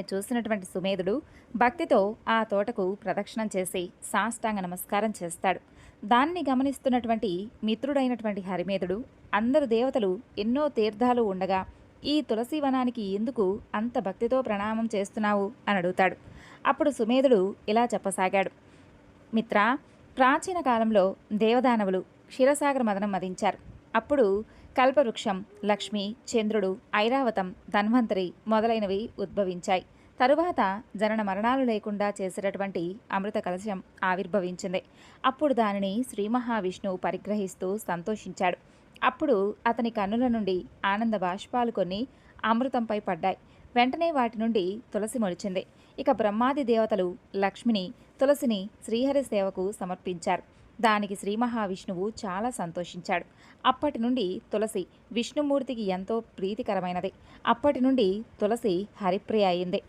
చూసినటువంటి సుమేధుడు భక్తితో ఆ తోటకు ప్రదక్షిణం చేసి సాష్టాంగ నమస్కారం చేస్తాడు. దాన్ని గమనిస్తున్నటువంటి మిత్రుడైనటువంటి హరిమేధుడు, అందరు దేవతలు ఎన్నో తీర్థాలు ఉండగా ఈ తులసి వనానికి ఎందుకు అంత భక్తితో ప్రణామం చేస్తున్నావు అని అడుగుతాడు. అప్పుడు సుమేధుడు ఇలా చెప్పసాగాడు. మిత్రా, ప్రాచీన కాలంలో దేవదానవులు క్షీరసాగర మదనం మదించారు. అప్పుడు కల్పవృక్షం, లక్ష్మి, చంద్రుడు, ఐరావతం, ధన్వంతరి మొదలైనవి ఉద్భవించాయి. తరువాత జనన మరణాలు లేకుండా చేసేటటువంటి అమృత కలశం ఆవిర్భవించింది. అప్పుడు దానిని శ్రీ మహావిష్ణువు పరిగ్రహిస్తూ సంతోషించాడు. అప్పుడు అతని కన్నుల నుండి ఆనంద బాష్పాలు కొన్ని అమృతంపై పడ్డాయి. వెంటనే వాటి నుండి తులసి మొలిచింది. ఇక బ్రహ్మాది దేవతలు లక్ష్మిని, తులసిని శ్రీహరి సేవకు సమర్పించారు. దానికి శ్రీ మహావిష్ణువు చాలా సంతోషించాడు. అప్పటి నుండి తులసి విష్ణుమూర్తికి ఎంతో ప్రీతికరమైనది. అప్పటి నుండి తులసి హరిప్రియ అయింది.